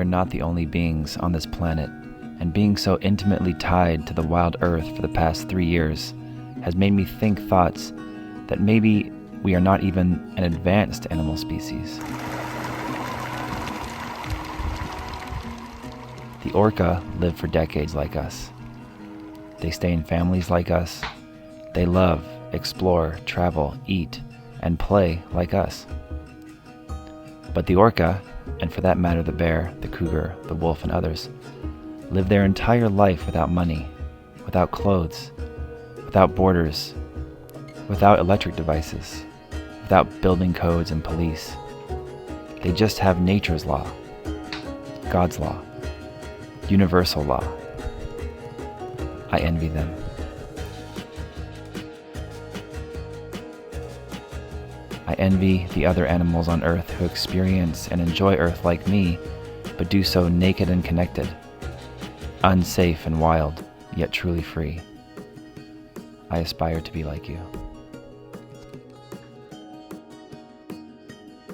are not the only beings on this planet, and being so intimately tied to the wild earth for the past 3 years has made me think thoughts that maybe we are not even an advanced animal species. The orca live for decades like us. They stay in families like us. They love, explore, travel, eat, and play like us. But the orca, and for that matter the bear, the cougar, the wolf, and others, live their entire life without money, without clothes, without borders, without electric devices, without building codes and police. They just have nature's law, God's law, universal law. I envy them. I envy the other animals on Earth who experience and enjoy Earth like me, but do so naked and connected, unsafe and wild, yet truly free. I aspire to be like you.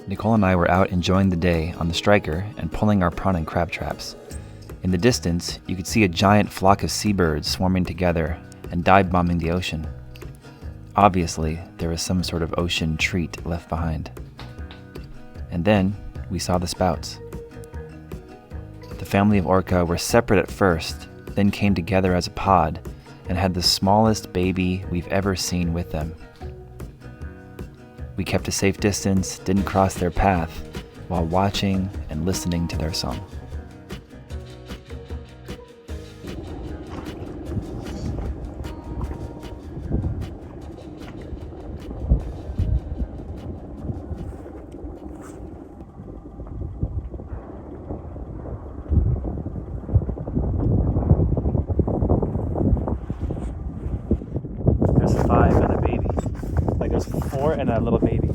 Nicolle and I were out enjoying the day on the striker and pulling our prawn and crab traps. In the distance, you could see a giant flock of seabirds swarming together and dive bombing the ocean. Obviously, there was some sort of ocean treat left behind. And then we saw the spouts. The family of orca were separate at first, then came together as a pod and had the smallest baby we've ever seen with them. We kept a safe distance, didn't cross their path, while watching and listening to their song. There's 5 and a baby. Like there's 4 and a little baby.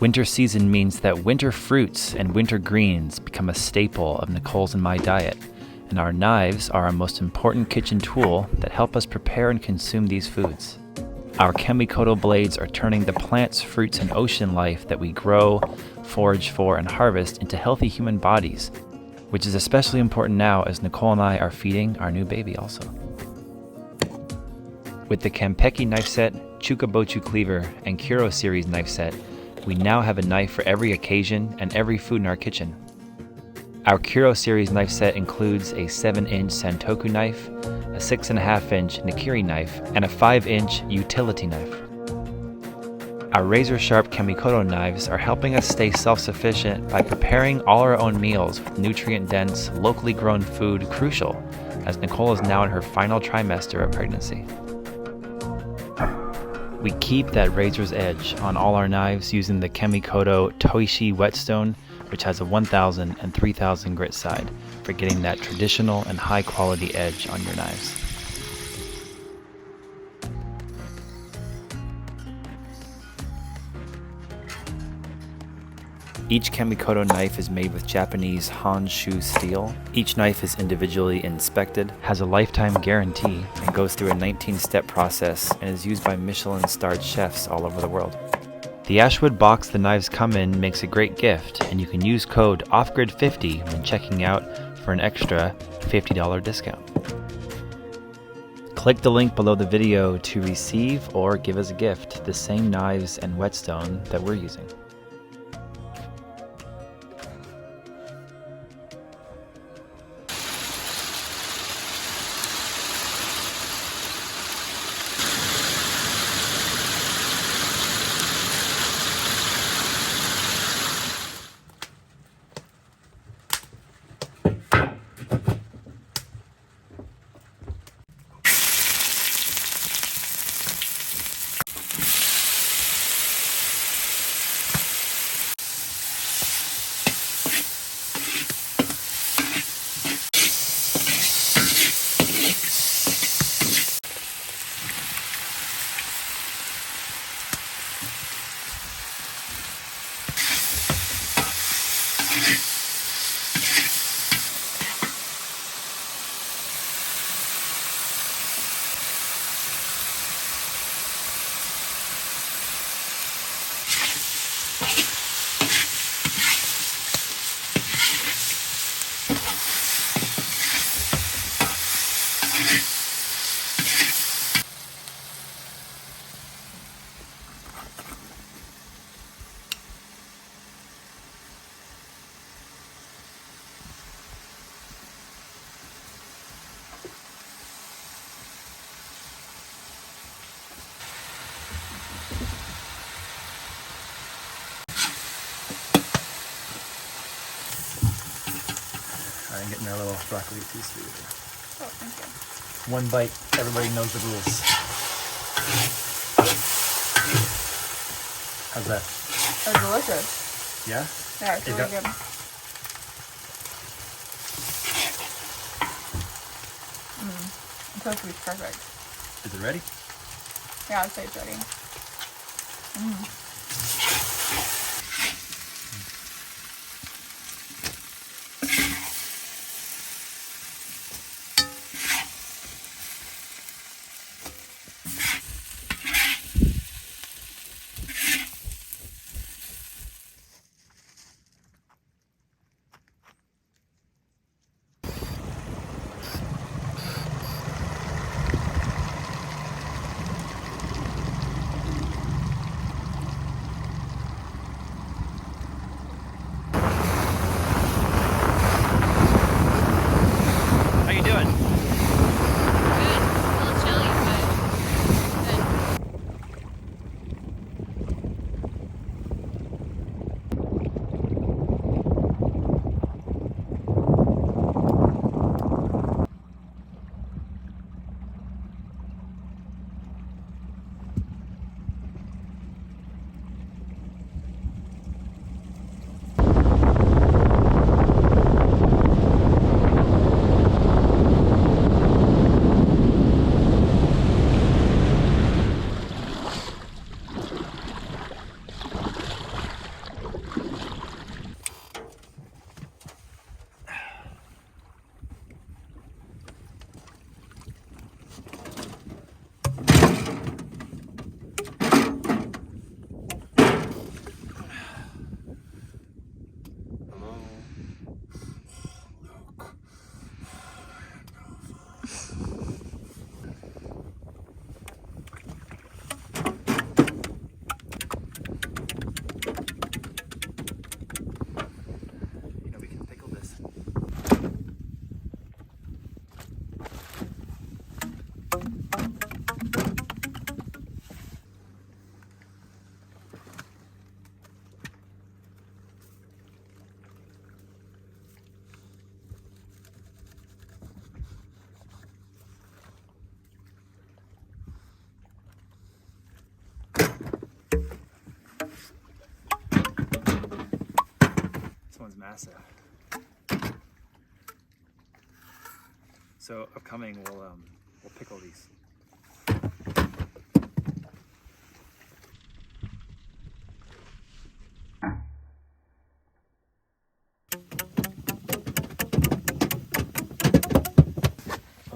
Winter season means that winter fruits and winter greens become a staple of Nicolle's and my diet, and our knives are our most important kitchen tool that help us prepare and consume these foods. Our Chemikoto blades are turning the plants, fruits, and ocean life that we grow, forage for, and harvest into healthy human bodies, which is especially important now as Nicolle and I are feeding our new baby also. With the Kampeki knife set, Chukabochu cleaver, and Kuro series knife set, we now have a knife for every occasion and every food in our kitchen. Our Kuro series knife set includes a 7-inch Santoku knife, a 6.5-inch Nikiri knife, and a 5-inch utility knife. Our razor-sharp Chemikoto knives are helping us stay self-sufficient by preparing all our own meals with nutrient-dense, locally grown food crucial, as Nicolle is now in her final trimester of pregnancy. We keep that razor's edge on all our knives using the Chemikoto Toishi whetstone, which has a 1000 and 3000 grit side for getting that traditional and high quality edge on your knives. Each Kamikoto knife is made with Japanese Honshu steel. Each knife is individually inspected, has a lifetime guarantee, and goes through a 19-step process and is used by Michelin-starred chefs all over the world. The Ashwood box the knives come in makes a great gift, and you can use code OFFGRID50 when checking out for an extra $50 discount. Click the link below the video to receive or give as a gift the same knives and whetstone that we're using. I'm getting our little broccoli piece for you. Oh, thank you. One bite, everybody knows the rules. How's that? They're delicious. Yeah? Yeah, it's really good. It's supposed to be perfect. Is it ready? Yeah, I'd say it's ready. How you doing? Good. A little chilly, but good. This one's massive. So upcoming, we'll pickle these.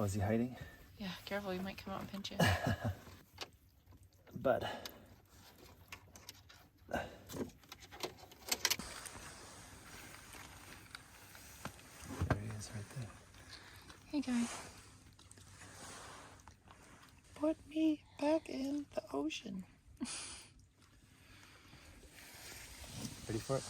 is he hiding? Yeah, careful, he might come out and pinch you. But there he is right there. Hey, guy. Put me back in the ocean. Ready for it?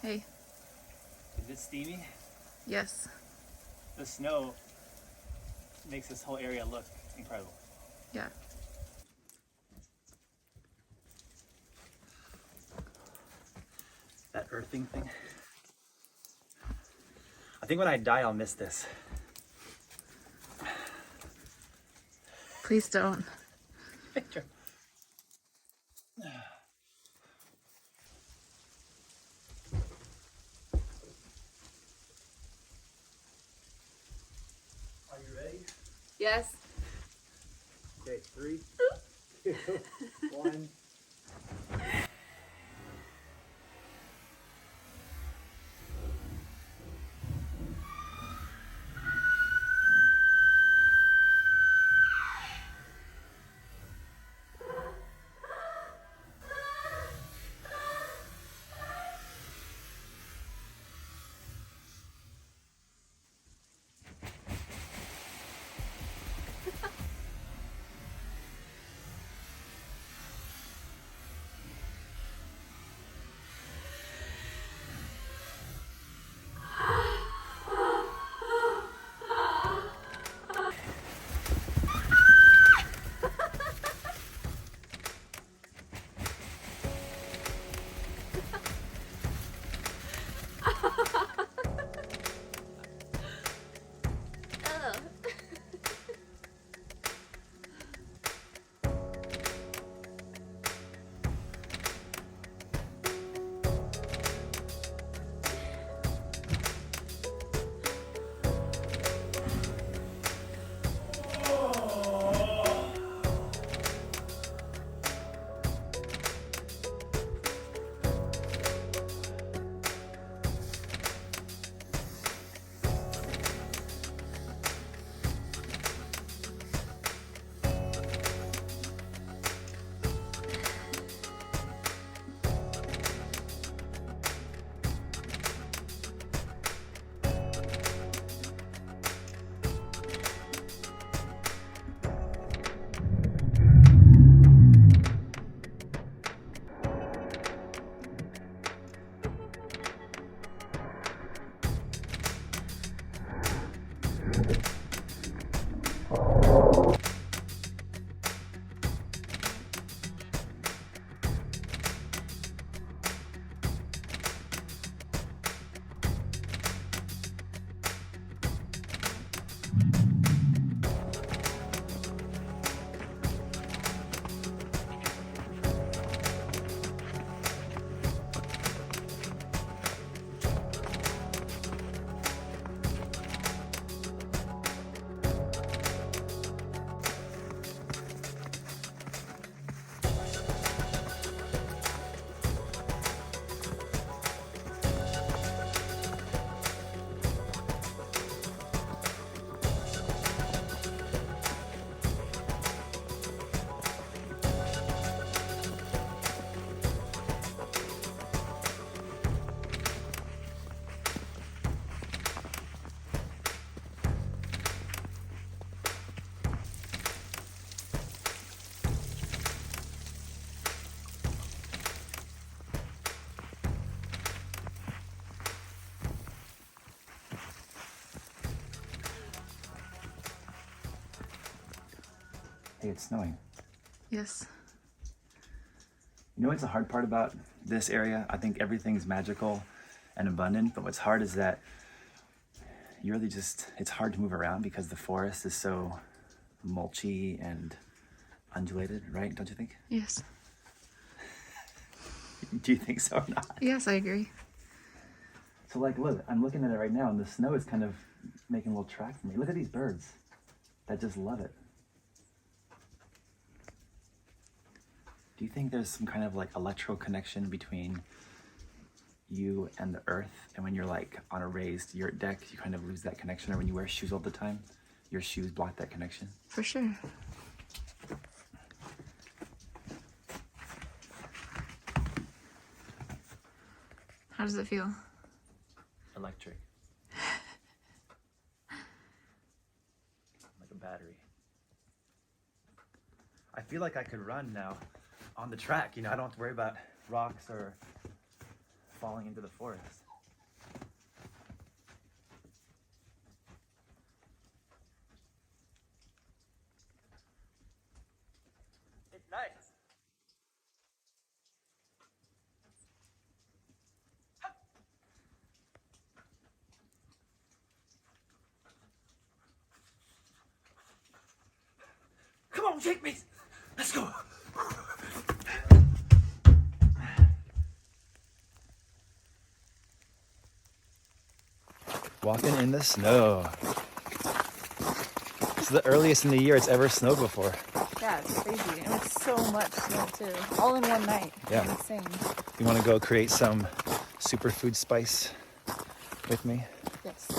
Hey. Is it steamy? Yes. The snow makes this whole area look incredible. Yeah. That earthing thing. I think when I die, I'll miss this. Please don't. Picture. Are you ready? Yes. Okay, 3, 2, 1. Hey, it's snowing. Yes. You know what's the hard part about this area? I think everything's magical and abundant, but what's hard is that you really just, it's hard to move around because the forest is so mulchy and undulated, right? Don't you think? Yes. Do you think so or not? Yes, I agree. So like, look, I'm looking at it right now and the snow is kind of making a little track for me. Look at these birds that just love it. Do you think there's some kind of like electrical connection between you and the earth? And when you're like on a raised yurt deck, you kind of lose that connection? Or when you wear shoes all the time, your shoes block that connection? For sure. How does it feel? Electric. Like a battery. I feel like I could run now on the track. You know, I don't have to worry about rocks or falling into the forest. It's nice. Come on, Jake, me. Let's go. Walking in the snow. It's the earliest in the year it's ever snowed before. Yeah, it's crazy. And it's so much snow too. All in one night. Yeah. It's insane. You want to go create some superfood spice with me? Yes.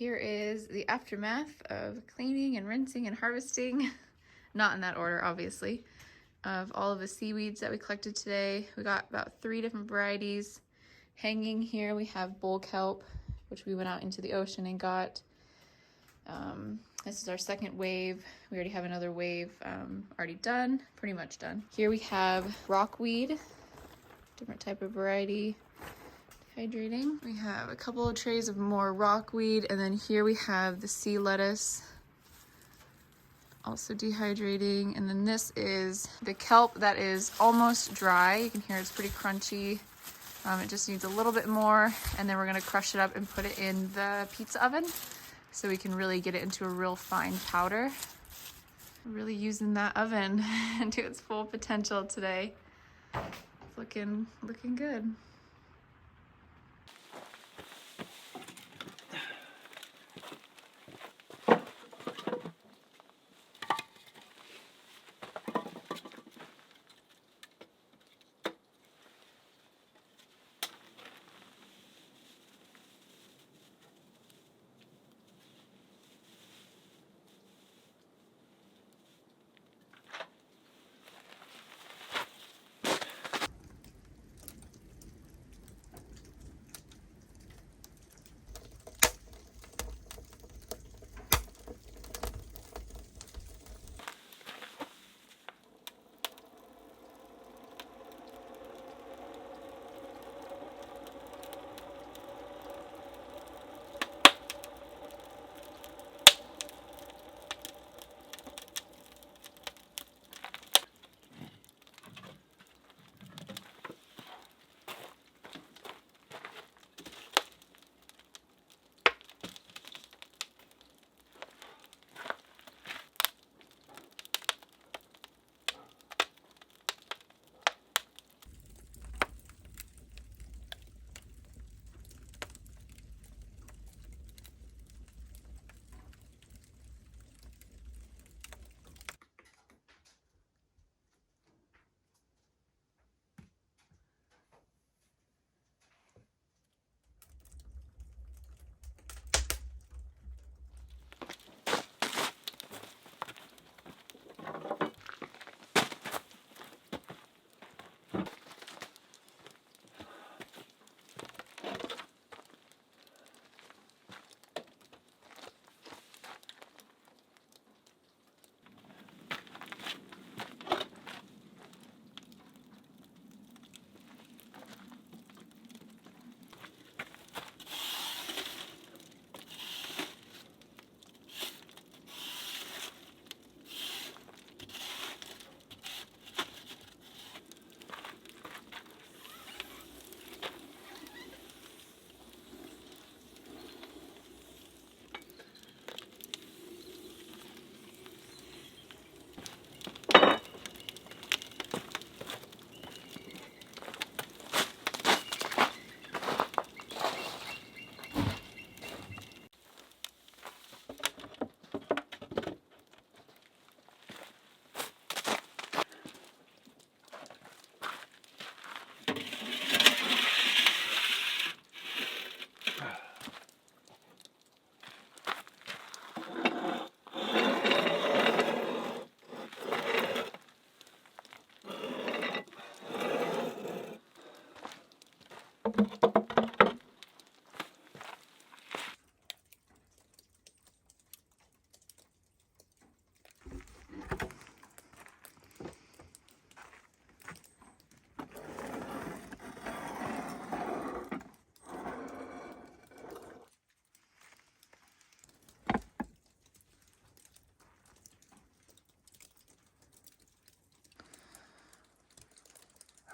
here is the aftermath of cleaning and rinsing and harvesting, not in that order obviously, of all of the seaweeds that we collected today. We got about 3 different varieties. Hanging here we have bull kelp, which we went out into the ocean and got. This is our second wave. We already have another wave already done, pretty much done. Here we have rockweed, different type of variety, dehydrating. We have a couple of trays of more rockweed, and then here we have the sea lettuce, also dehydrating. And then this is the kelp that is almost dry. You can hear it's pretty crunchy. It just needs a little bit more, and then we're gonna crush it up and put it in the pizza oven so we can really get it into a real fine powder. Really using that oven to its full potential today. It's looking good.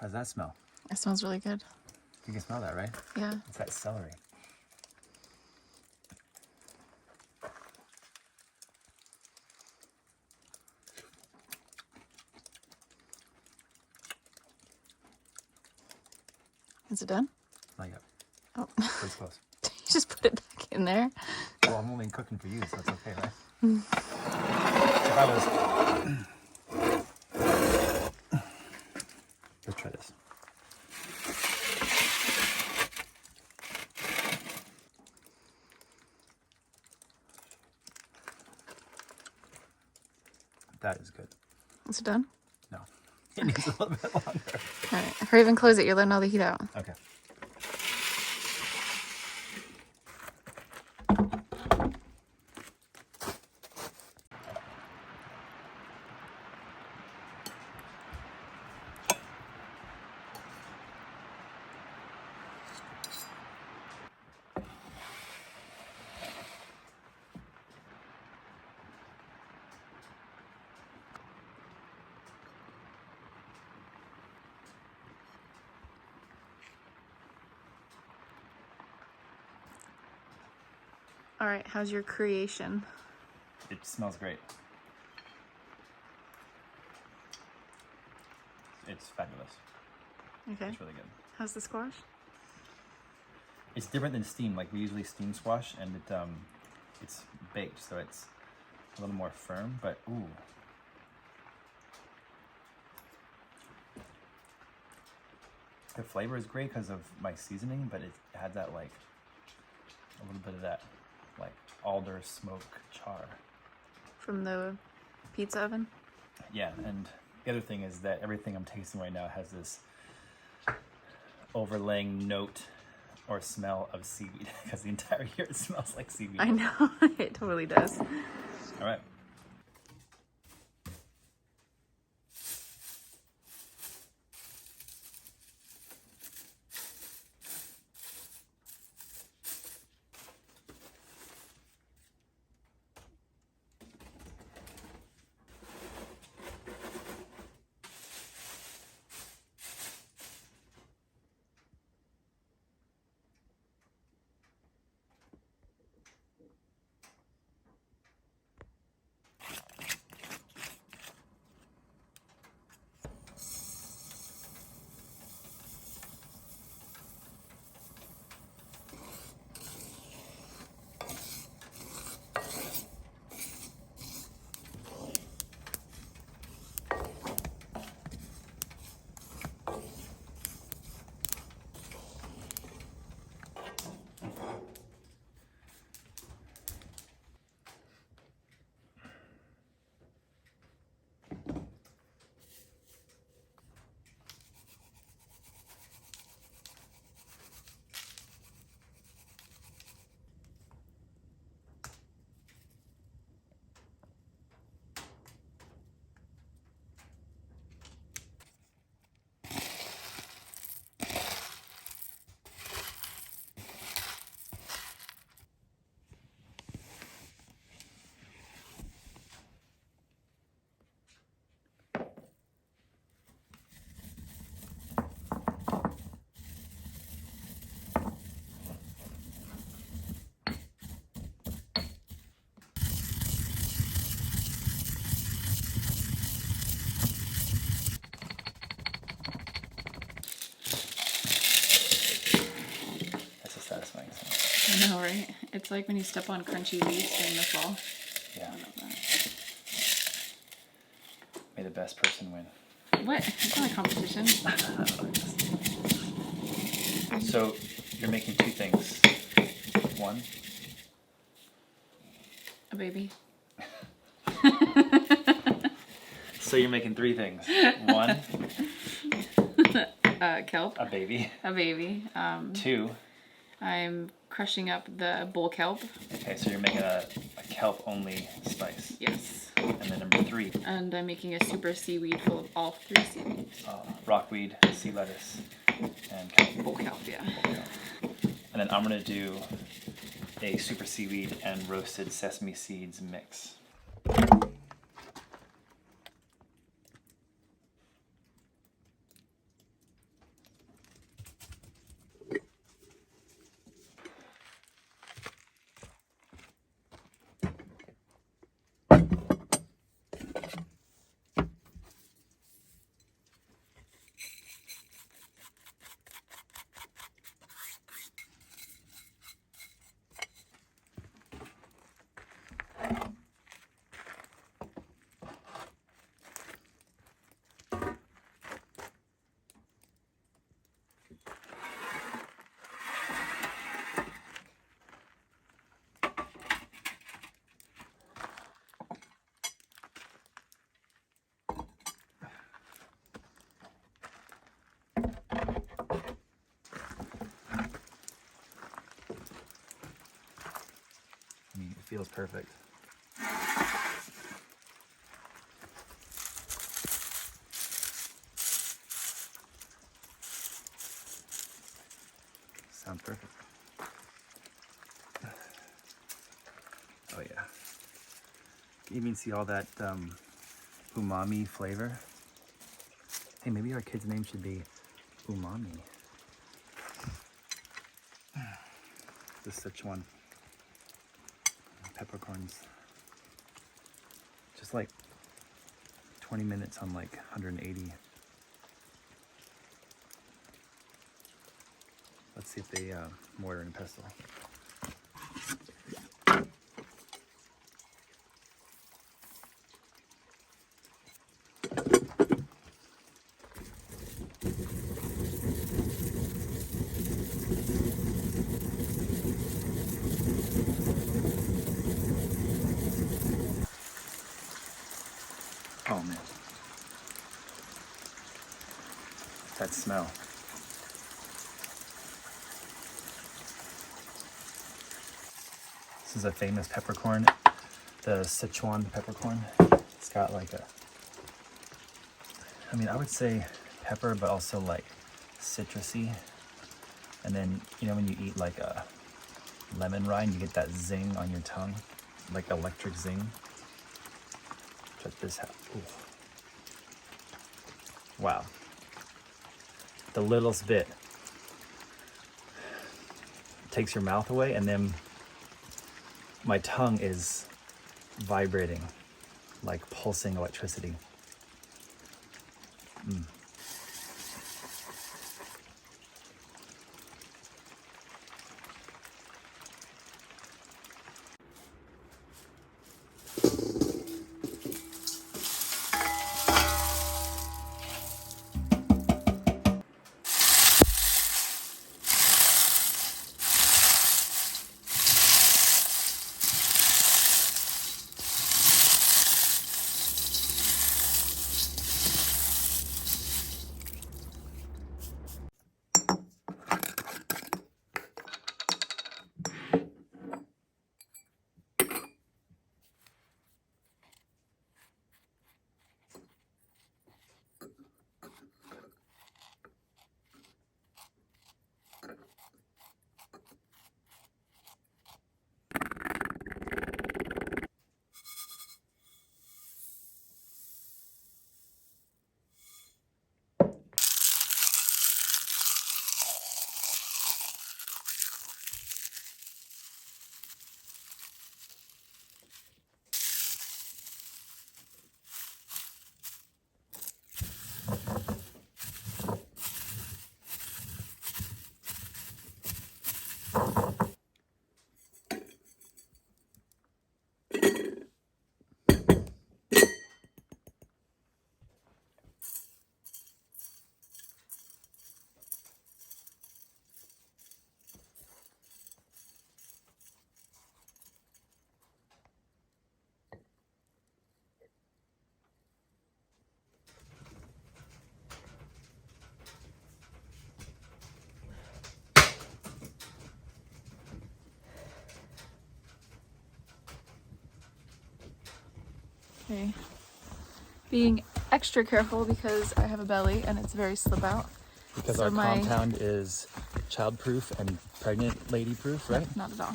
How's that smell? It smells really good. You can smell that, right? Yeah. It's that celery. Is it done? Not yet. Oh. Pretty close. You just put it back in there. Well, I'm only cooking for you, so it's okay, right? If I was... Let's try this. That is good. Is it done? No, it needs a little bit longer. All right, hurry up and close it. You're letting all the heat out. Okay. All right, how's your creation? It smells great. It's fabulous. Okay. It's really good. How's the squash? It's different than steam. Like we usually steam squash, and it's baked, so it's a little more firm. But ooh, the flavor is great because of my seasoning, but it had that like a little bit of that like alder smoke char. From the pizza oven? Yeah, and the other thing is that everything I'm tasting right now has this overlaying note or smell of seaweed because the entire year it smells like seaweed. I know, it totally does. All right. Satisfying sound. I know, right? It's like when you step on crunchy leaves during the fall. Yeah. I love that. May the best person win. What? It's not a competition. So you're making two things. One. A baby. So you're making three things. One. Kelp. A baby. A baby. Two. I'm crushing up the bull kelp. Okay, so you're making a kelp only spice. Yes. And then number three. And I'm making a super seaweed full of all three seaweeds. Rockweed, sea lettuce, and kelp. Bull kelp, yeah. Bull kelp. And then I'm gonna do a super seaweed and roasted sesame seeds mix. feels perfect. Sounds perfect. Oh yeah. You can even see all that umami flavor. Hey, maybe our kid's name should be Umami. The Sichuan peppercorns. Just like 20 minutes on like 180. Let's see if they mortar and pestle. Oh man, that smell. This is a famous peppercorn, the Sichuan peppercorn. It's got like a, I mean, I would say pepper, but also like citrusy. And then, you know, when you eat like a lemon rind, you get that zing on your tongue, like electric zing. Check this out. Ooh. Wow. The littlest bit takes your mouth away, and then my tongue is vibrating like pulsing electricity. Okay. Being extra careful because I have a belly and it's very slip out. Because So our my- compound is child-proof and pregnant lady-proof, right? Not at all.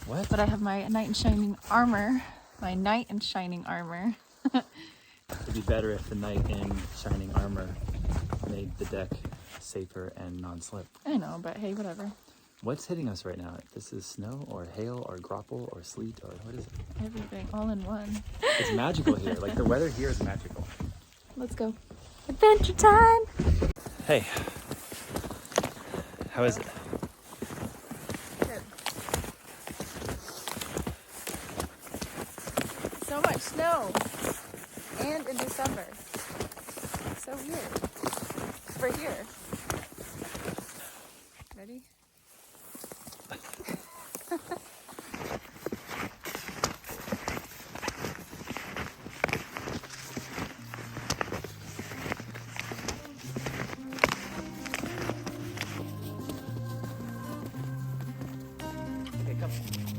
What? But I have my knight in shining armor. My knight in shining armor. It'd be better if the knight in shining armor made the deck safer and non-slip. I know, but hey, whatever. What's hitting us right now? This is snow or hail or grapple or sleet or what is it? Everything all in one. It's magical here. Like the weather here is magical. Let's go. Adventure time! Hey, how is it? Good. So much snow. And in December. So weird. We're here. Ready? Okay, come.